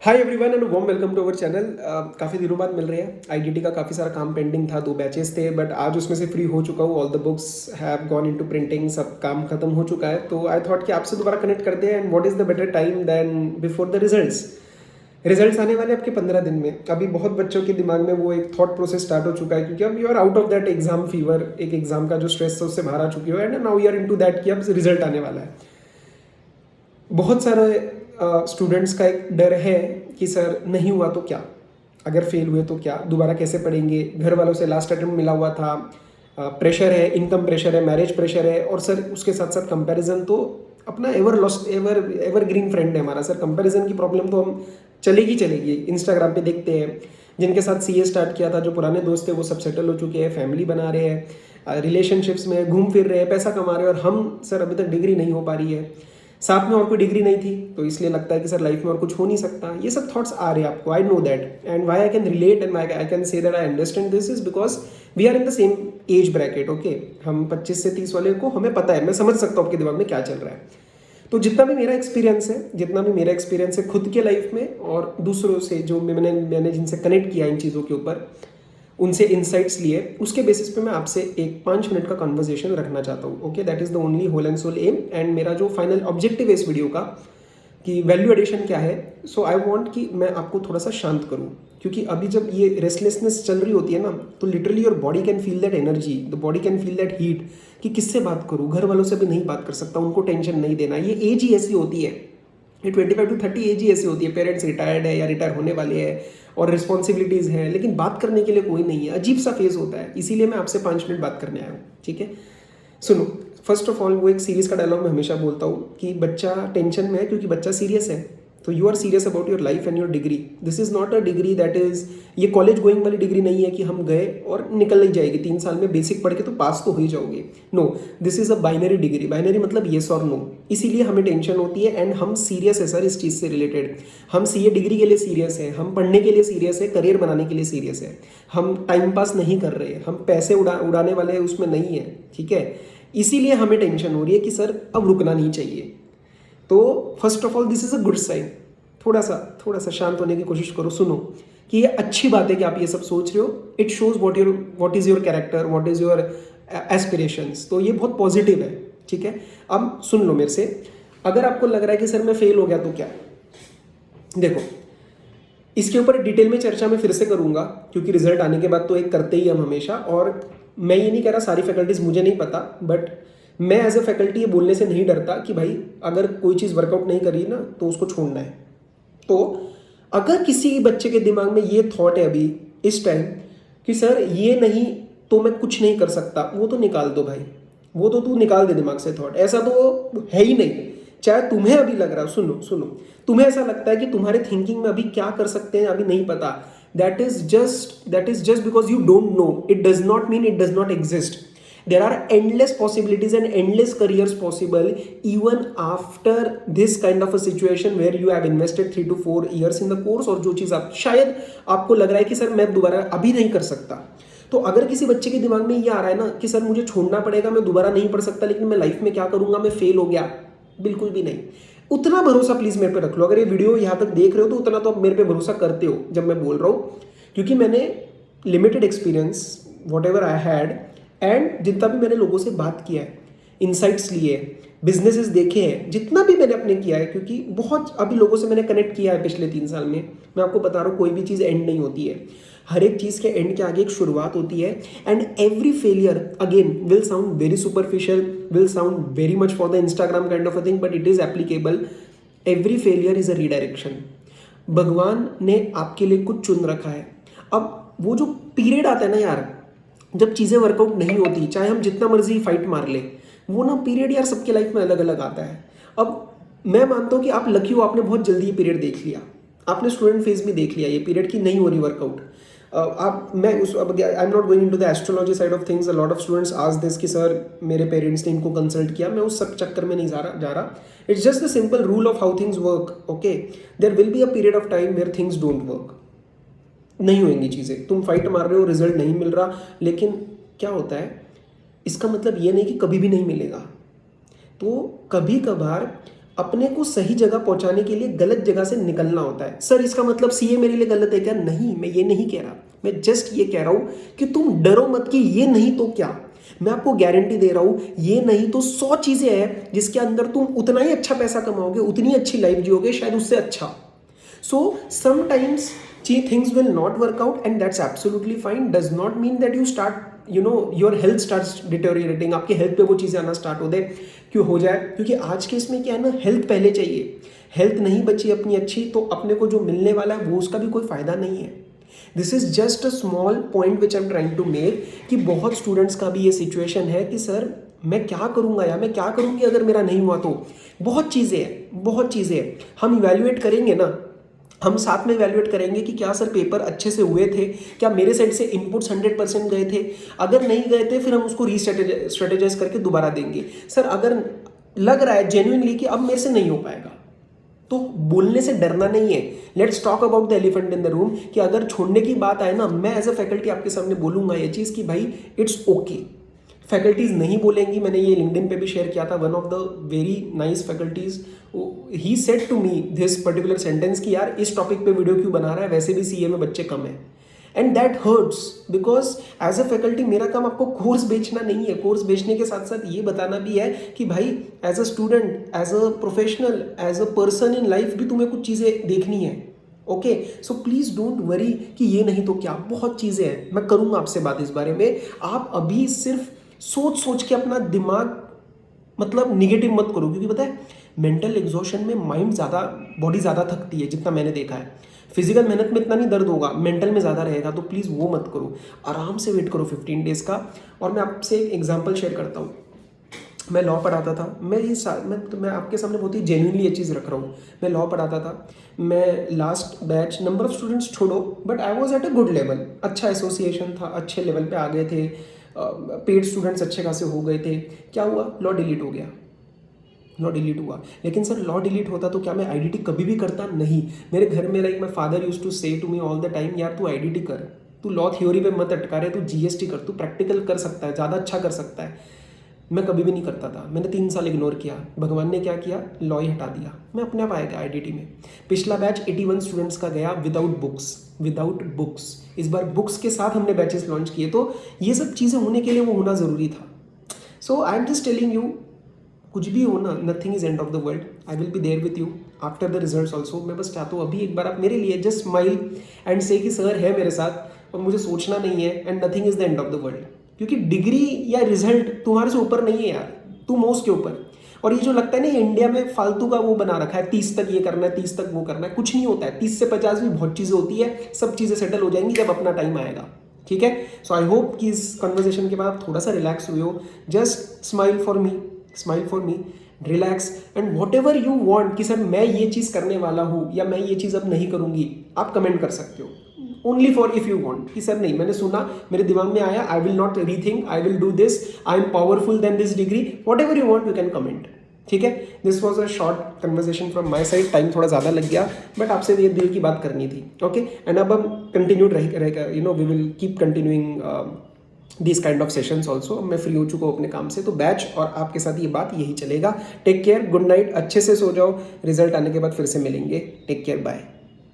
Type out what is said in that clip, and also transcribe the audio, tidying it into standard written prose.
Hi everyone and warm welcome to our channel. काफ़ी दिनों बाद मिल रहे हैं। आईडीटी का काफ़ी सारा काम पेंडिंग था, 2 बैचेस थे, बट आज उसमें से फ्री हो चुका हूँ। All the books have gone into printing, सब काम खत्म हो चुका है। तो आई थॉट कि आपसे दोबारा कनेक्ट करते हैं। And what is the better time than before the results आने वाले आपके 15 दिन में। अभी बहुत बच्चों के दिमाग में वो एक थॉट प्रोसेस स्टार्ट हो चुका है, क्योंकि अब you are out of that exam fever, एक एग्जाम का जो स्ट्रेस है उससे बाहर आ चुकी हो, and now you are into that कि अब रिजल्ट आने वाला है। बहुत सारे स्टूडेंट्स का एक डर है कि सर नहीं हुआ तो क्या, अगर फेल हुए तो क्या, दोबारा कैसे पढ़ेंगे, घर वालों से लास्ट अटेम्प्ट मिला हुआ था, प्रेशर है, इनकम प्रेशर है, मैरिज प्रेशर है, और सर उसके साथ साथ कंपैरिजन तो अपना एवर ग्रीन फ्रेंड है हमारा। सर कंपैरिजन की प्रॉब्लम तो हम चलेगी। इंस्टाग्राम पे देखते हैं जिनके साथ सीए स्टार्ट किया था, जो पुराने दोस्त थे वो सब सेटल हो चुके हैं, फैमिली बना रहे हैं, रिलेशनशिप्स में घूम फिर रहे हैं, पैसा कमा रहे हैं, और हम सर अभी तक डिग्री नहीं हो पा रही है, साथ में और कोई डिग्री नहीं थी, तो इसलिए लगता है कि सर लाइफ में और कुछ हो नहीं सकता। ये सब थॉट्स आ रहे हैं आपको। I know that, and why I can relate and I can say that I understand this is because we are in the same age bracket. Okay, हम 25 से 30 वाले को हमें पता है, मैं समझ सकता हूँ आपके दिमाग में क्या चल रहा है। तो जितना भी मेरा एक्सपीरियंस है खुद के लाइफ में और दूसरों से जो मैंने जिनसे कनेक्ट किया इन चीज़ों के ऊपर, उनसे इंसाइट्स लिए, उसके बेसिस पे मैं आपसे एक 5 मिनट का कन्वर्सेशन रखना चाहता हूँ। Okay, that is the only whole and sole aim, and मेरा जो फाइनल ऑब्जेक्टिव है इस वीडियो का कि वैल्यू एडिशन क्या है। सो आई वांट कि मैं आपको थोड़ा सा शांत करूँ, क्योंकि अभी जब ये रेस्टलेसनेस चल रही होती है ना, तो literally your body can feel that energy, the body can feel that heat कि किससे बात करूँ, घर वालों से भी नहीं बात कर सकता, उनको टेंशन नहीं देना। ये एज ही ऐसी होती है, ये 25 to 30 एज ही ऐसी होती है। पेरेंट्स रिटायर्ड है या रिटायर होने वाले हैं और रिस्पॉन्सिबिलिटीज़ हैं, लेकिन बात करने के लिए कोई नहीं है। अजीब सा फेज होता है, इसीलिए मैं आपसे 5 मिनट बात करने आया हूँ। ठीक है, सुनो। फर्स्ट ऑफ ऑल, वो एक सीरीज का डायलॉग मैं हमेशा बोलता हूँ कि बच्चा टेंशन में है क्योंकि बच्चा सीरियस है। तो you are serious about your life and your degree. This is not a degree that is, ये कॉलेज गोइंग वाली डिग्री नहीं है कि हम गए और निकल नहीं जाएगी, 3 साल में बेसिक पढ़ के तो पास तो हो ही जाओगे। No, this is a binary degree. Binary मतलब येस और नो। इसीलिए हमें टेंशन होती है, एंड हम सीरियस है सर इस चीज़ से रिलेटेड। हम सीए डिग्री के लिए सीरियस है, हम पढ़ने के लिए सीरियस है, करियर बनाने के लिए सीरियस है। हम टाइम पास नहीं कर रहे, हम पैसे उड़ाने वाले उसमें नहीं है। ठीक है, इसीलिए हमें टेंशन हो रही है कि सर अब रुकना नहीं चाहिए। तो first of all this is a good sign. थोड़ा सा शांत होने की कोशिश करो, सुनो कि ये अच्छी बात है कि आप ये सब सोच रहे हो। It shows what is your character, what is your aspirations. तो ये बहुत पॉजिटिव है। ठीक है, अब सुन लो मेरे से। अगर आपको लग रहा है कि सर मैं फेल हो गया तो क्या, देखो इसके ऊपर डिटेल में चर्चा मैं फिर से करूंगा, क्योंकि रिजल्ट आने के बाद तो एक करते ही हम हमेशा। और मैं ये नहीं कह रहा सारी फैकल्टीज, मुझे नहीं पता, बट मैं एज ए फैकल्टी ये बोलने से नहीं डरता कि भाई अगर कोई चीज़ वर्कआउट नहीं करी ना तो उसको छोड़ना है। तो अगर किसी बच्चे के दिमाग में ये थॉट है अभी इस टाइम कि सर ये नहीं तो मैं कुछ नहीं कर सकता, वो तो निकाल दो भाई, वो तो तू निकाल दे दिमाग से थॉट। ऐसा तो है ही नहीं। चाहे तुम्हें अभी लग रहा है, सुनो सुनो, तुम्हें ऐसा लगता है कि तुम्हारे थिंकिंग में अभी क्या कर सकते हैं अभी नहीं पता, that is just because you don't know. It does not mean it does not exist. There are endless possibilities and endless careers possible even after this kind of a situation where you have invested 3 to 4 years in the course। और जो चीज़ आप शायद आपको लग रहा है कि sir मैं दोबारा अभी नहीं कर सकता, तो अगर किसी बच्चे के दिमाग में ये आ रहा है ना कि सर मुझे छोड़ना पड़ेगा, मैं दोबारा नहीं पढ़ सकता, लेकिन मैं लाइफ में क्या करूंगा, मैं फेल हो गया, बिल्कुल भी नहीं। उतना भरोसा प्लीज मेरे पे रख लो। अगर ये वीडियो यहाँ तक देख रहे हो तो उतना तो आप मेरे पे भरोसा करते हो जब मैं बोल रहा हूँ, क्योंकि मैंने limited experience what ever I had, and जितना भी मैंने लोगों से बात किया है, इनसाइट्स लिए, बिजनेसेस देखे हैं, जितना भी मैंने अपने किया है, क्योंकि बहुत अभी लोगों से मैंने कनेक्ट किया है पिछले 3 साल में। मैं आपको बता रहा हूँ कोई भी चीज़ एंड नहीं होती है, हर एक चीज़ के एंड के आगे एक शुरुआत होती है। And every failure again will sound very superficial, will sound very much for the Instagram kind of a thing, but it is applicable. Every failure is a redirection. भगवान ने आपके लिए कुछ चुन रखा है। अब वो जो पीरियड आता है ना यार, जब चीज़ें वर्कआउट नहीं होती, चाहे हम जितना मर्जी फाइट मार ले, वो ना पीरियड यार सबके लाइफ में अलग अलग आता है। अब मैं मानता हूँ कि आप लकी हो, आपने बहुत जल्दी ये पीरियड देख लिया, आपने स्टूडेंट फेज में देख लिया ये पीरियड की नहीं हो रही वर्कआउट। आप मैं उस अब I am not going into the astrology side of things. A lot of students आज दिस कि सर मेरे पेरेंट्स ने इनको कंसल्ट किया, मैं उस सब चक्कर में नहीं जा रहा। It's just the simple rule of how things work. Okay, there will be a period of time where things don't work, नहीं होंगी चीज़ें, तुम फाइट मार रहे हो, रिजल्ट नहीं मिल रहा, लेकिन क्या होता है, इसका मतलब ये नहीं कि कभी भी नहीं मिलेगा। तो कभी कभार अपने को सही जगह पहुंचाने के लिए गलत जगह से निकलना होता है। सर इसका मतलब सीए मेरे लिए गलत है क्या? नहीं, मैं ये नहीं कह रहा, मैं जस्ट ये कह रहा हूं कि तुम डरो मत कि ये नहीं तो क्या। मैं आपको गारंटी दे रहा हूं, ये नहीं तो 100 चीजें हैं जिसके अंदर तुम उतना ही अच्छा पैसा कमाओगे, उतनी अच्छी लाइफ जियोगे, शायद उससे अच्छा। So sometimes things will not work out and that's absolutely fine. Does not mean that you start, your health starts deteriorating, आपके हेल्थ पे वो चीज़ें आना स्टार्ट हो जाए, क्योंकि आज के इसमें क्या है ना, हेल्थ पहले चाहिए। हेल्थ नहीं बची अपनी अच्छी तो अपने को जो मिलने वाला है वो उसका भी कोई फायदा नहीं है। This is just a small point which I am trying to make कि बहुत स्टूडेंट्स का भी ये सिचुएशन है कि सर मैं क्या करूंगा या मैं क्या करूंगी अगर मेरा नहीं हुआ तो। बहुत चीज़ें हैं, हम इवेल्युएट करेंगे ना, हम साथ में इवैल्यूएट करेंगे कि क्या सर पेपर अच्छे से हुए थे, क्या मेरे साइड से इनपुट्स 100% गए थे। अगर नहीं गए थे फिर हम उसको रीस्ट्रेटेजाइज करके दोबारा देंगे। सर अगर लग रहा है जेन्युइनली कि अब मेरे से नहीं हो पाएगा तो बोलने से डरना नहीं है। Let's talk about the elephant in the room कि अगर छोड़ने की बात आए ना, मैं एज अ फैकल्टी आपके सामने बोलूंगा ये चीज़ कि भाई इट्स ओके। फैकल्टीज नहीं बोलेंगी, मैंने ये लिंक्डइन पे भी शेयर किया था। One of the very nice faculties he said to me this particular sentence कि यार इस टॉपिक पे वीडियो क्यों बना रहा है, वैसे भी सीए में बच्चे कम हैं। And that hurts because as a faculty मेरा काम आपको कोर्स बेचना नहीं है, कोर्स बेचने के साथ साथ ये बताना भी है कि भाई as a student, as a professional, as a person in life भी तुम्हें कुछ चीज़ें देखनी है। Okay, so please don't worry कि ये नहीं तो क्या, बहुत चीज़ें हैं, मैं करूँगा आपसे बात इस बारे में। आप अभी सिर्फ सोच सोच के अपना दिमाग मतलब निगेटिव मत करो, क्योंकि पता है मेंटल एग्जॉशन में माइंड ज़्यादा, बॉडी ज़्यादा थकती है जितना मैंने देखा है। फिजिकल मेहनत में इतना नहीं दर्द होगा, मेंटल में ज़्यादा रहेगा, तो प्लीज़ वो मत करो, आराम से वेट करो 15 डेज़ का। और मैं आपसे एक एग्जांपल शेयर करता हूँ। मैं लॉ पढ़ाता था, मैं आपके सामने बहुत ही जेन्युइनली ये चीज़ रख रहा हूँ। मैं लॉ पढ़ाता था, मैं last batch, number of students छोड़ो, but I was at a good level, अच्छा एसोसिएशन था, अच्छे लेवल पे आ गए थे, पेड स्टूडेंट्स अच्छे खासे हो गए थे। क्या हुआ? लॉ डिलीट हो गया, लॉ डिलीट हुआ। लेकिन सर लॉ डिलीट होता तो क्या मैं आईडीटी कभी भी करता? नहीं। मेरे घर में like my father use to say to me all the time, यार तू आईडीटी कर, तू लॉ थ्योरी पे मत अटका रहे, तू जीएसटी कर, तू प्रैक्टिकल कर सकता है, ज़्यादा अच्छा कर सकता है। मैं कभी भी नहीं करता था, मैंने 3 साल इग्नोर किया। भगवान ने क्या किया? लॉ ही हटा दिया, मैं अपने आप आएगा आईडीटी में। पिछला बैच 81 स्टूडेंट्स का गया विदाउट बुक्स। इस बार बुक्स के साथ हमने बैचेस लॉन्च किए। तो ये सब चीज़ें होने के लिए वो होना ज़रूरी था। So I am just telling you, कुछ भी हो ना, nothing is end of the world, I will be there with you after the results also. मैं बस चाहता हूँ अभी एक बार आप मेरे लिए जस्ट स्माइल एंड से कि सर है मेरे साथ और मुझे सोचना नहीं है, and nothing is the end of the world. क्योंकि डिग्री या रिजल्ट तुम्हारे से ऊपर नहीं है यार, तुम हो उसके ऊपर। और ये जो लगता है ना इंडिया में फालतू का वो बना रखा है, 30 तक ये करना है, 30 तक वो करना है, कुछ नहीं होता है। 30 से 50 भी बहुत चीज़ें होती है, सब चीज़ें सेटल हो जाएंगी जब अपना टाइम आएगा। ठीक है, सो आई होप कि इस कन्वर्सेशन के बाद आप थोड़ा सा रिलैक्स हुए हो। Just smile for me, relax and what ever you want कि सर मैं ये चीज़ करने वाला हूँ या मैं ये चीज़ अब नहीं करूँगी, आप कमेंट कर सकते हो। Only for if you want कि सर नहीं, मैंने सुना, मेरे दिमाग में आया, I will not rethink, I will do this, I am powerful than this degree, what ever you want you can comment. ठीक है, this was a short conversation from my side, time थोड़ा ज़्यादा लग गया बट आपसे ये दिल की बात करनी थी। ओके, एंड अब हम कंटिन्यूड रहेगा, we will keep continuing this kind of sessions also. मैं फ्री हो चुका हूँ अपने काम से, तो बैच और आपके साथ ये बात यही चलेगा। टेक केयर, गुड नाइट, अच्छे से सो जाओ, रिजल्ट आने के बाद फिर से मिलेंगे। Take care, bye.